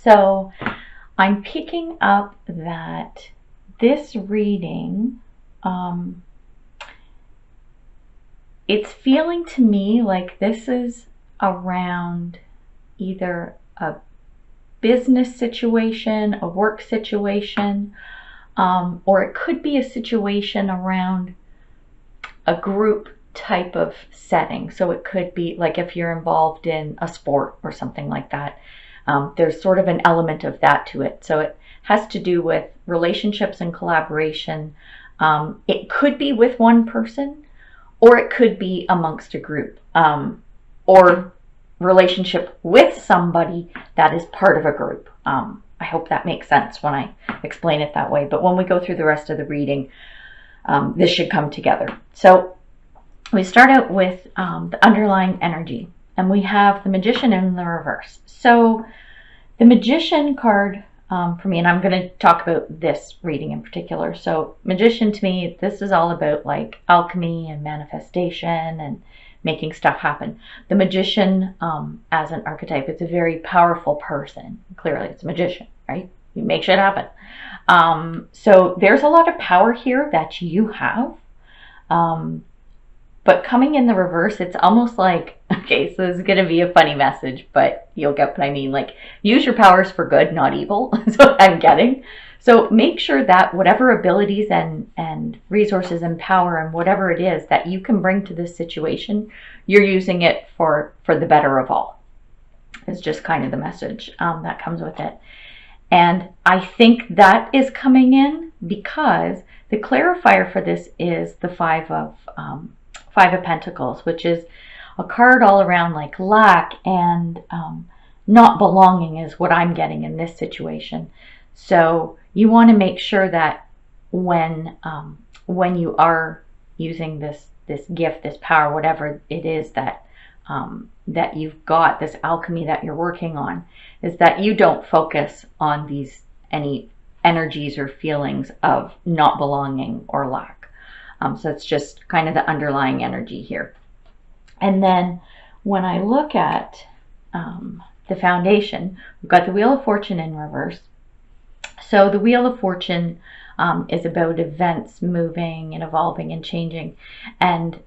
So I'm picking up that this reading, it's feeling to me like this is around either a business situation, a work situation, or it could be a situation around a group type of setting. So it could be like if you're involved in a sport or something like that. There's sort of an element of that to it. So it has to do with relationships and collaboration. It could be with one person, or it could be amongst a group, or relationship with somebody that is part of a group. I hope that makes sense when I explain it that way. But when we go through the rest of the reading, this should come together. So we start out with the underlying energy, and we have the Magician in the reverse. So the Magician card for me, and I'm going to talk about this reading in particular. So Magician, to me, this is all about like alchemy and manifestation and making stuff happen. The Magician, as an archetype, it's a very powerful person. Clearly, it's a magician, right? You make shit happen. So there's a lot of power here that you have. But coming in the reverse, it's almost like, okay, so this is going to be a funny message, but you'll get what I mean. Like, use your powers for good, not evil, is what I'm getting. So make sure that whatever abilities and resources and power and whatever it is that you can bring to this situation, you're using it for the better of all. It's just kind of the message that comes with it. And I think that is coming in because the clarifier for this is the Five of Pentacles, which is a card all around like lack and not belonging is what I'm getting in this situation. So you want to make sure that when you are using this gift, this power, whatever it is that that you've got, this alchemy that you're working on, is that you don't focus on any energies or feelings of not belonging or lack. So it's just kind of the underlying energy here. And then when I look at the foundation, we've got the Wheel of Fortune in reverse. So the Wheel of Fortune is about events moving and evolving and changing. And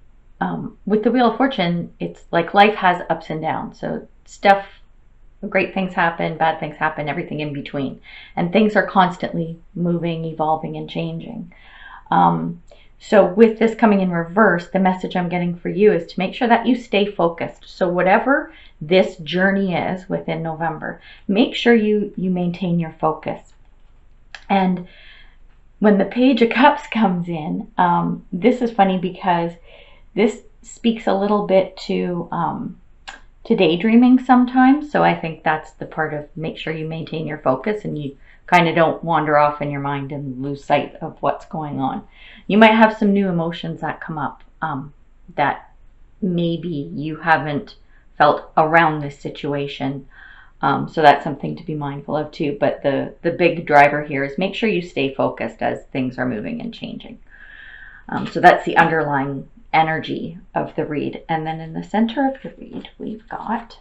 with the Wheel of Fortune, it's like life has ups and downs. So stuff, great things happen, bad things happen, everything in between. And things are constantly moving, evolving, and changing. So with this coming in reverse, the message I'm getting for you is to make sure that you stay focused. So whatever this journey is within November, make sure you maintain your focus. And when the Page of Cups comes in, this is funny because this speaks a little bit to daydreaming sometimes. So I think that's the part of make sure you maintain your focus and you kind of don't wander off in your mind and lose sight of what's going on. You might have some new emotions that come up that maybe you haven't felt around this situation. So that's something to be mindful of too. But the big driver here is make sure you stay focused as things are moving and changing. So that's the underlying energy of the read. And then in the center of the read, we've got,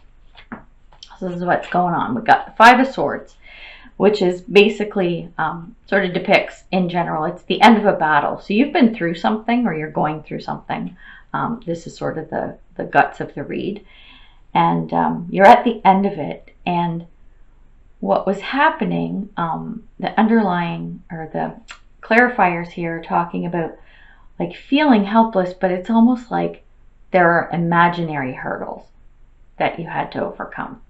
so this is what's going on. We've got the Five of Swords, which is basically sort of depicts in general, it's the end of a battle. So you've been through something or you're going through something. This is sort of the guts of the read. And you're at the end of it. And what was happening, the underlying or the clarifiers here are talking about like feeling helpless, but it's almost like there are imaginary hurdles that you had to overcome.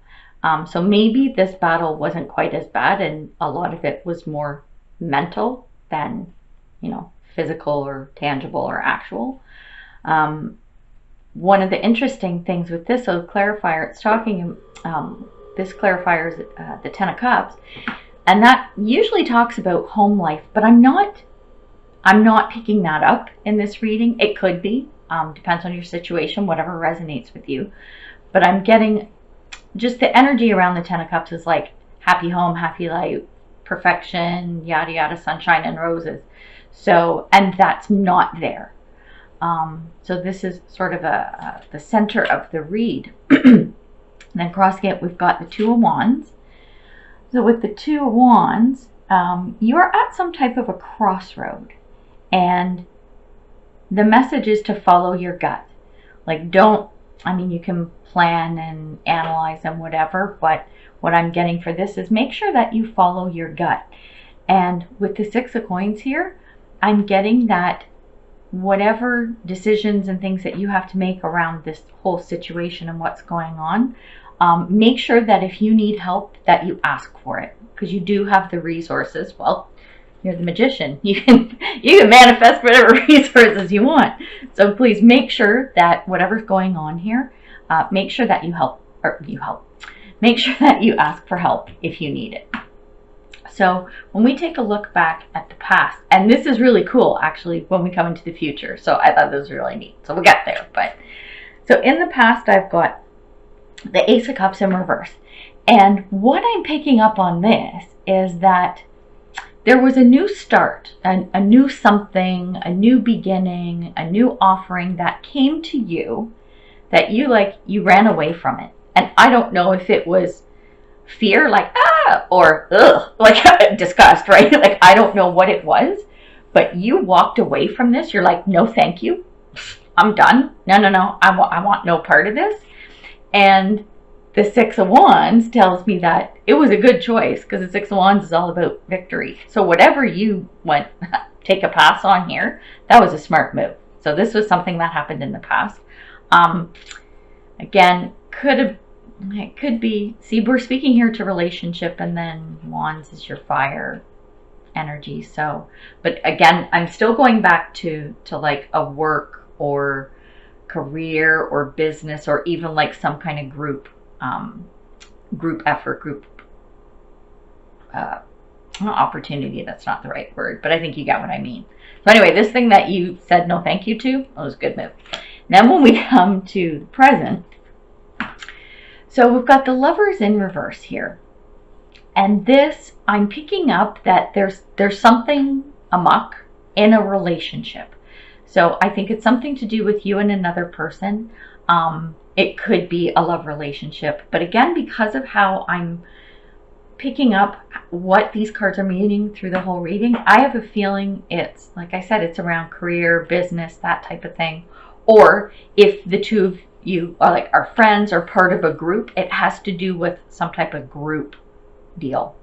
So maybe this battle wasn't quite as bad and a lot of it was more mental than, physical or tangible or actual. One of the interesting things with this clarifier, it's talking, this clarifier is the Ten of Cups, and that usually talks about home life, but I'm not picking that up in this reading. It could be, depends on your situation, whatever resonates with you. But I'm getting just the energy around the Ten of Cups is like happy home, happy life, perfection, yada yada, sunshine and roses. So, and that's not there. So this is sort of the center of the read. And then crossing it, we've got the Two of Wands. So with the Two of Wands, you are at some type of a crossroad, and the message is to follow your gut. Like, don't, I mean, you can plan and analyze and whatever, but what I'm getting for this is make sure that you follow your gut. And with the Six of Coins here, I'm getting that whatever decisions and things that you have to make around this whole situation and what's going on, make sure that if you need help, that you ask for it, because you do have the resources. Well, you're the magician. You can manifest whatever resources you want. So please make sure that whatever's going on here, make sure that you help. Make sure that you ask for help if you need it. So when we take a look back at the past, and this is really cool actually when we come into the future, so I thought this was really neat. So we'll get there. But so in the past, I've got the Ace of Cups in reverse. And what I'm picking up on this is that there was a new start, a new something, a new beginning, a new offering that came to you that you ran away from it. And I don't know if it was fear, like, or ugh, like disgust, right? Like, I don't know what it was, but you walked away from this. You're like, no, thank you. I'm done. No. I want no part of this. And the Six of Wands tells me that it was a good choice, because the Six of Wands is all about victory. So whatever you went, take a pass on here, that was a smart move. So this was something that happened in the past. Again, it could be, see, we're speaking here to relationship, and then Wands is your fire energy. So, but again, I'm still going back to like a work or career or business, or even like some kind of group effort, opportunity. That's not the right word, but I think you got what I mean. So anyway, this thing that you said no thank you to, that was a good move. Then when we come to the present, so we've got the Lovers in reverse here. And this, I'm picking up that there's something amok in a relationship. So I think it's something to do with you and another person. It could be a love relationship. But again, because of how I'm picking up what these cards are meaning through the whole reading, I have a feeling it's, like I said, it's around career, business, that type of thing. Or if the two of you are friends or part of a group, it has to do with some type of group deal.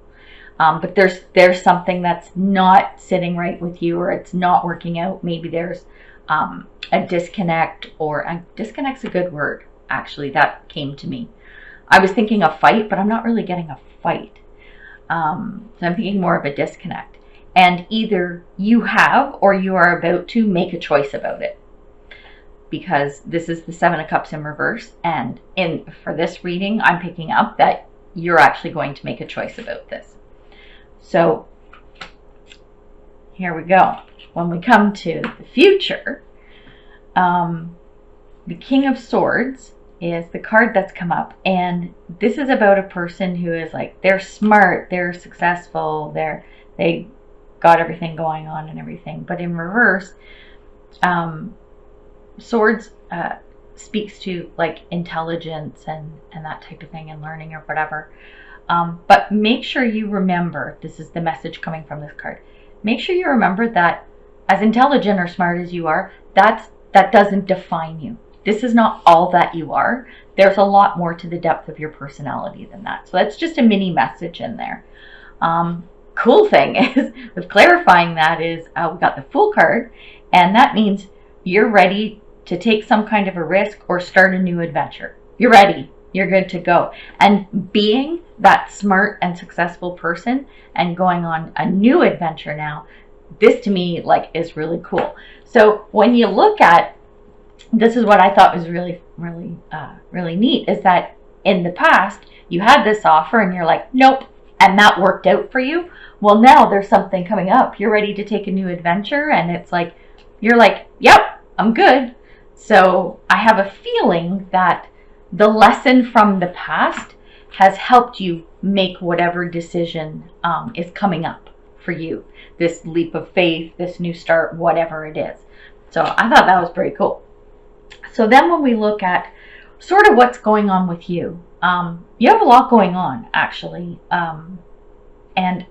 But there's something that's not sitting right with you, or it's not working out. Maybe there's a disconnect, or a disconnect's a good word, actually, that came to me. I was thinking a fight, but I'm not really getting a fight. So I'm thinking more of a disconnect. And either you have, or you are about to make a choice about it. Because this is the Seven of Cups in reverse, and for this reading, I'm picking up that you're actually going to make a choice about this. So here we go. When we come to the future, the King of Swords is the card that's come up, and this is about a person who is like, they're smart, they're successful, they got everything going on and everything. But in reverse, Swords speaks to like intelligence and that type of thing, and learning or whatever. But make sure you remember, this is the message coming from this card, make sure you remember that as intelligent or smart as you are, that doesn't define you. This is not all that you are. There's a lot more to the depth of your personality than that. So that's just a mini message in there. Cool thing is, with clarifying that, is we got the Fool card, and that means you're ready to take some kind of a risk or start a new adventure. You're ready. You're good to go. And being that smart and successful person and going on a new adventure now, this to me is really cool. So when you look at, this is what I thought was really neat, is that in the past you had this offer and you're like, nope, and that worked out for you. Well, now there's something coming up. You're ready to take a new adventure, and it's like, you're like, yep, I'm good. So I have a feeling that the lesson from the past has helped you make whatever decision is coming up for you. This leap of faith, this new start, whatever it is. So I thought that was pretty cool. So then when we look at sort of what's going on with you, you have a lot going on, actually. And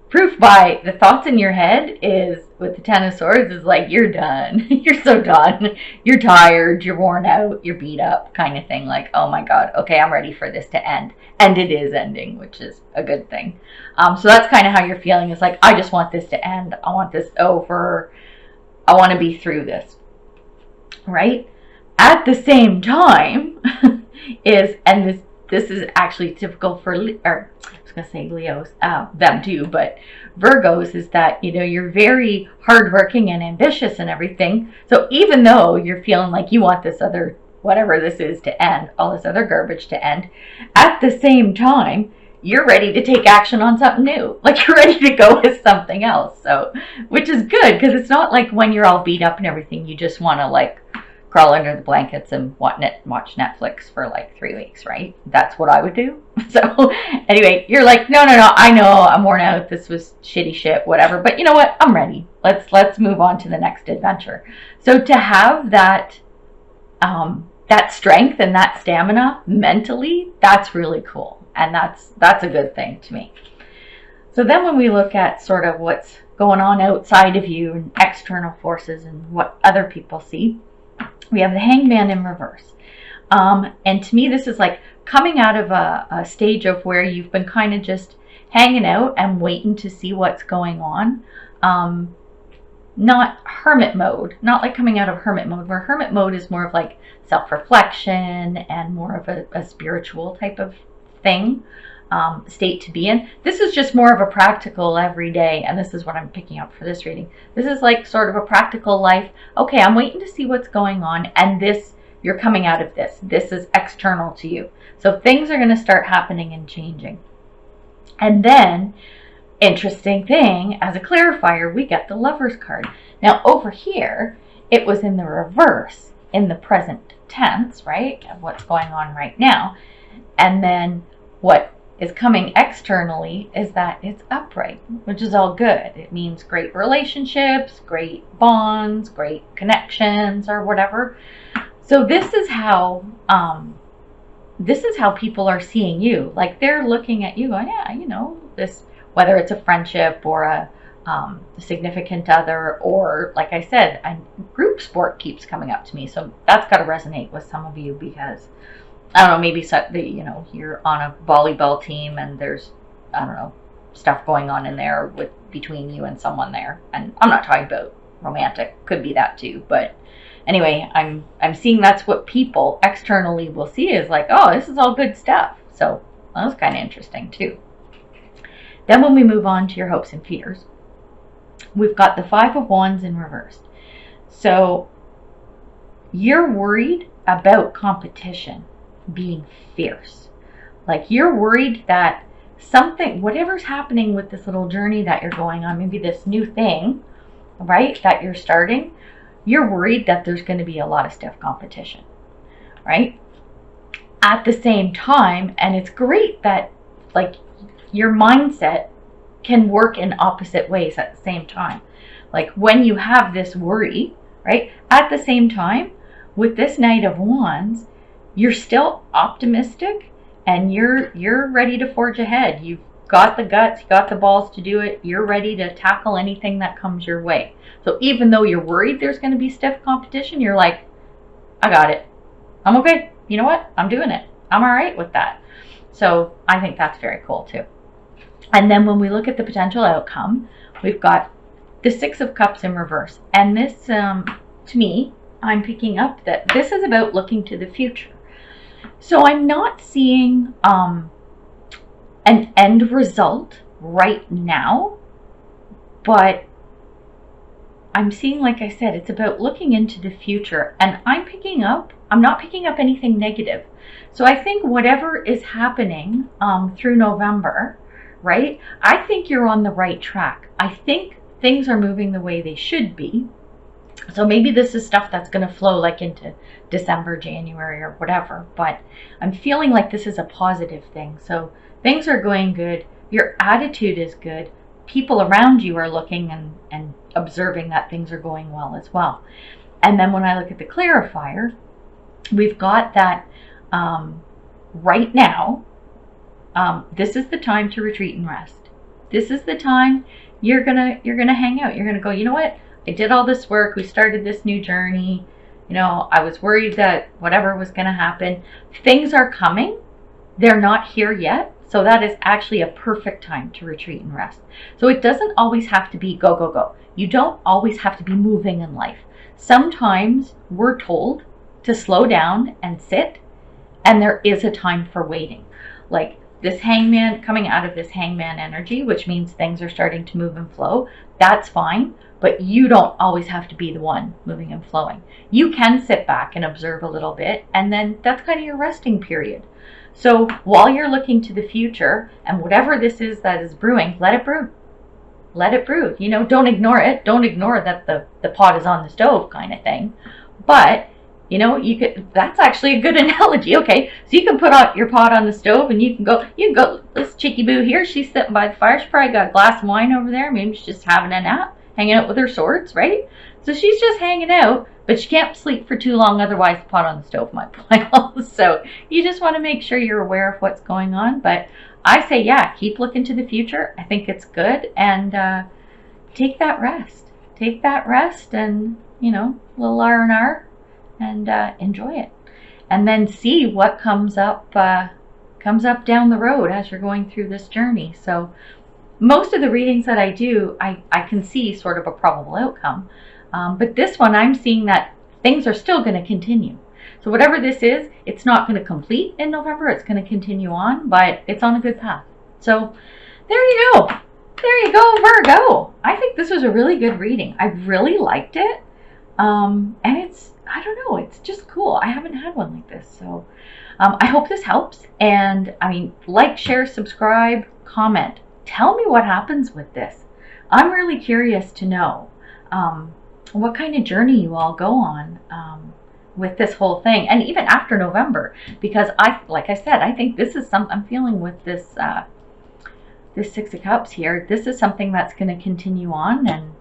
proof by the thoughts in your head is, with the Ten of Swords, is like, you're done. You're so done. You're tired. You're worn out. You're beat up, kind of thing. Like, oh my God, okay, I'm ready for this to end. And it is ending, which is a good thing. So that's kind of how you're feeling. It's like, I just want this to end. I want this over. I want to be through this. Right? At the same time, and this is actually typical for, or I was going to say Leos, them too, but Virgos, is that, you know, you're very hardworking and ambitious and everything. So even though you're feeling like you want this other, whatever this is, to end, all this other garbage to end, at the same time, you're ready to take action on something new. Like, you're ready to go with something else. So, which is good, because it's not like when you're all beat up and everything, you just want to like crawl under the blankets and watch Netflix for like 3 weeks, right? That's what I would do. So anyway, you're like, no, I know I'm worn out. This was shitty shit, whatever. But you know what? I'm ready. Let's move on to the next adventure. So to have that that strength and that stamina mentally, that's really cool. And that's a good thing to me. So then when we look at sort of what's going on outside of you and external forces and what other people see, we have the Hangman in reverse. And to me, this is like coming out of a stage of where you've been kind of just hanging out and waiting to see what's going on. Not hermit mode, not like coming out of hermit mode, where hermit mode is more of like self-reflection and more of a spiritual type of thing, state to be in. This is just more of a practical everyday, and this is what I'm picking up for this reading. This is like sort of a practical life. Okay, I'm waiting to see what's going on, and this, you're coming out of this. This is external to you. So things are going to start happening and changing. And then, interesting thing, as a clarifier, we get the Lover's card. Now over here, it was in the reverse, in the present tense, right, of what's going on right now. And then what is coming externally is that it's upright, which is all good. It means great relationships, great bonds, great connections, or whatever. So this is how people are seeing you. Like, they're looking at you going, yeah, you know, this, whether it's a friendship or a significant other, or like I said, a group sport keeps coming up to me. So that's got to resonate with some of you, because I don't know, maybe you know, you're on a volleyball team and there's, I don't know, stuff going on in there between you and someone there. And I'm not talking about romantic, could be that too. But anyway, I'm seeing that's what people externally will see, is like, oh, this is all good stuff. So that was kind of interesting too. Then when we move on to your hopes and fears, we've got the Five of Wands in reverse. So you're worried about competition being fierce. Like, you're worried that something, whatever's happening with this little journey that you're going on, maybe this new thing, right, that you're starting, you're worried that there's going to be a lot of stiff competition, right? At the same time, and it's great that, like, your mindset can work in opposite ways at the same time. Like, when you have this worry, right, at the same time, with this Knight of Wands, you're still optimistic and you're ready to forge ahead. You've got the guts, you got the balls to do it. You're ready to tackle anything that comes your way. So even though you're worried there's going to be stiff competition, you're like, I got it. I'm okay. You know what? I'm doing it. I'm all right with that. So I think that's very cool too. And then when we look at the potential outcome, we've got the Six of Cups in reverse. And this, to me, I'm picking up that this is about looking to the future. So I'm not seeing an end result right now, but I'm seeing, like I said, it's about looking into the future. And I'm not picking up anything negative. So I think whatever is happening through November, right, I think you're on the right track. I think things are moving the way they should be. So maybe this is stuff that's going to flow like into December, January, or whatever. But I'm feeling like this is a positive thing. So things are going good. Your attitude is good. People around you are looking and observing that things are going well as well. And then when I look at the clarifier, we've got that right now, This is the time to retreat and rest. This is the time you're gonna hang out. You're gonna go, you know what? I did all this work. We started this new journey. You know, I was worried that whatever was gonna happen. Things are coming. They're not here yet. So that is actually a perfect time to retreat and rest. So it doesn't always have to be go, go, go. You don't always have to be moving in life. Sometimes we're told to slow down and sit, and there is a time for waiting. Like this hangman, coming out of this hangman energy, which means things are starting to move and flow, that's fine, but you don't always have to be the one moving and flowing. You can sit back and observe a little bit, and then that's kind of your resting period. So while you're looking to the future, and whatever this is that is brewing, let it brew. Let it brew. You know, don't ignore it. Don't ignore that the pot is on the stove kind of thing. But you know, you could, that's actually a good analogy. Okay, so you can put out your pot on the stove and you can go, this chickie boo here, she's sitting by the fire. She probably got a glass of wine over there. Maybe she's just having a nap, hanging out with her swords, right? So she's just hanging out, but she can't sleep for too long, otherwise the pot on the stove might boil. So you just want to make sure you're aware of what's going on. But I say, yeah, keep looking to the future. I think it's good. And take that rest. Take that rest and, you know, a little R&R. And enjoy it, and then see what comes up down the road as you're going through this journey. So most of the readings that I do, I can see sort of a probable outcome, but this one I'm seeing that things are still going to continue. So whatever this is, it's not going to complete in November. It's going to continue on, but it's on a good path. So there you go. There you go, Virgo. I think this was a really good reading. I really liked it, and it's, I don't know, it's just cool. I haven't had one like this. So I hope this helps. And I mean, like, share, subscribe, comment. Tell me what happens with this. I'm really curious to know what kind of journey you all go on with this whole thing. And even after November, because like I said, I think this is I'm feeling with this, this Six of Cups here, this is something that's going to continue on. And